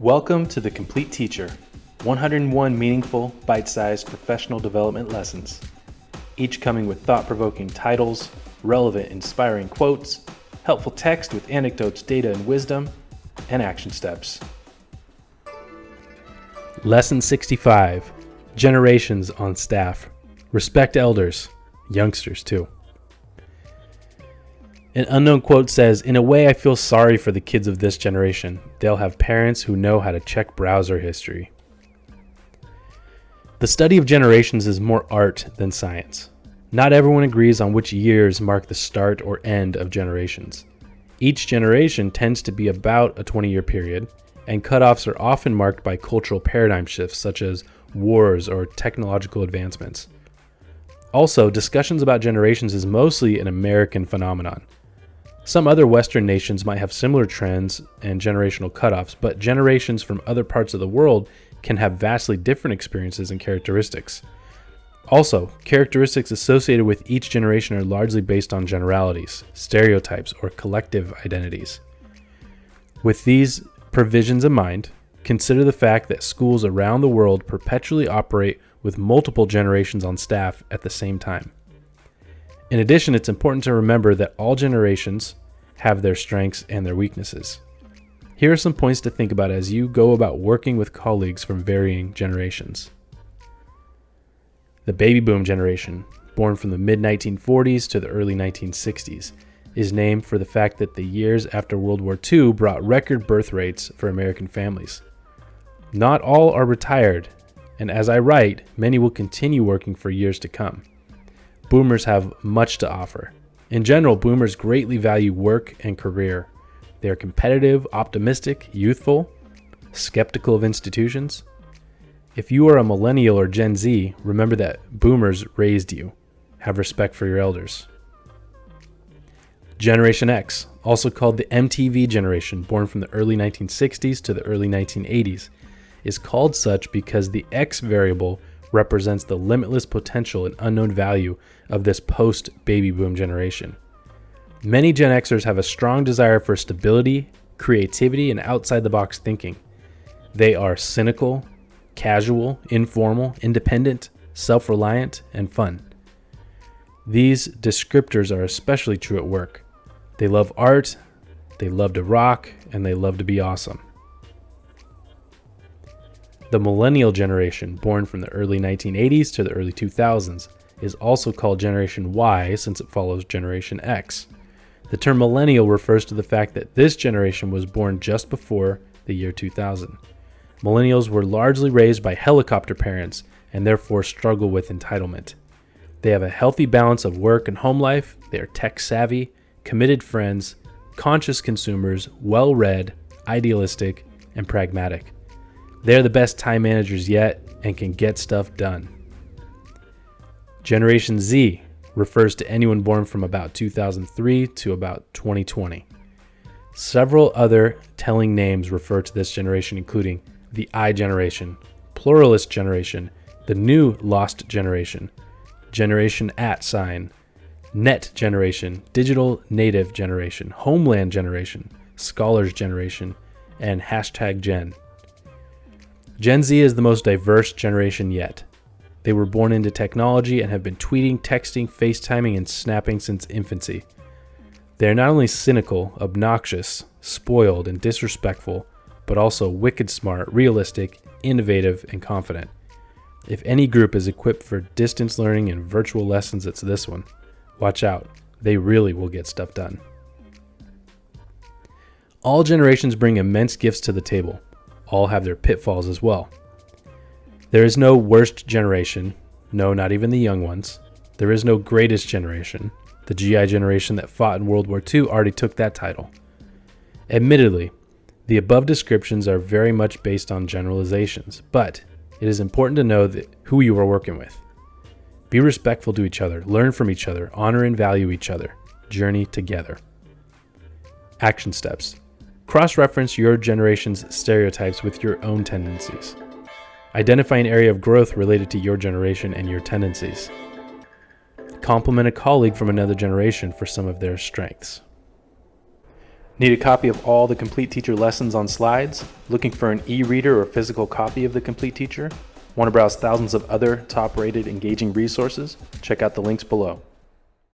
Welcome to The Complete Teacher, 101 meaningful, bite-sized professional development lessons, each coming with thought-provoking titles, relevant, inspiring quotes, helpful text with anecdotes, data, and wisdom, and action steps. Lesson 65, Generations on Staff. Respect elders, youngsters too. An unknown quote says, "In a way, I feel sorry for the kids of this generation. They'll have parents who know how to check browser history." The study of generations is more art than science. Not everyone agrees on which years mark the start or end of generations. Each generation tends to be about a 20-year period, and cutoffs are often marked by cultural paradigm shifts such as wars or technological advancements. Also, discussions about generations is mostly an American phenomenon. Some other Western nations might have similar trends and generational cutoffs, but generations from other parts of the world can have vastly different experiences and characteristics. Also, characteristics associated with each generation are largely based on generalities, stereotypes, or collective identities. With these provisions in mind, consider the fact that schools around the world perpetually operate with multiple generations on staff at the same time. In addition, it's important to remember that all generations have their strengths and their weaknesses. Here are some points to think about as you go about working with colleagues from varying generations. The baby boom generation, born from the mid-1940s to the early 1960s, is named for the fact that the years after World War II brought record birth rates for American families. Not all are retired, and as I write, many will continue working for years to come. Boomers have much to offer. In general, boomers greatly value work and career. They are competitive, optimistic, youthful, skeptical of institutions. If you are a millennial or Gen Z, remember that boomers raised you. Have respect for your elders. Generation X, also called the MTV generation, born from the early 1960s to the early 1980s, is called such because the X variable represents the limitless potential and unknown value of this post-baby boom generation. Many Gen Xers have a strong desire for stability, creativity, and outside-the-box thinking. They are cynical, casual, informal, independent, self-reliant, and fun. These descriptors are especially true at work. They love art, they love to rock, and they love to be awesome. The millennial generation, born from the early 1980s to the early 2000s, is also called Generation Y since it follows Generation X. The term millennial refers to the fact that this generation was born just before the year 2000. Millennials were largely raised by helicopter parents and therefore struggle with entitlement. They have a healthy balance of work and home life. They are tech savvy, committed friends, conscious consumers, well-read, idealistic, and pragmatic. They're the best time managers yet and can get stuff done. Generation Z refers to anyone born from about 2003 to about 2020. Several other telling names refer to this generation, including the I generation, pluralist generation, the new lost generation, generation @, net generation, digital native generation, homeland generation, scholars generation, and #Gen. Gen Z is the most diverse generation yet. They were born into technology and have been tweeting, texting, FaceTiming, and snapping since infancy. They are not only cynical, obnoxious, spoiled, and disrespectful, but also wicked smart, realistic, innovative, and confident. If any group is equipped for distance learning and virtual lessons, it's this one. Watch out, they really will get stuff done. All generations bring immense gifts to the table. All have their pitfalls as well. There is no worst generation, no, not even the young ones. There is no greatest generation. The GI generation that fought in World War II already took that title. Admittedly, the above descriptions are very much based on generalizations, but it is important to know who you are working with. Be respectful to each other, learn from each other, honor and value each other, journey together. Action steps. Cross-reference your generation's stereotypes with your own tendencies. Identify an area of growth related to your generation and your tendencies. Compliment a colleague from another generation for some of their strengths. Need a copy of all the Complete Teacher lessons on slides? Looking for an e-reader or physical copy of the Complete Teacher? Want to browse thousands of other top-rated engaging resources? Check out the links below.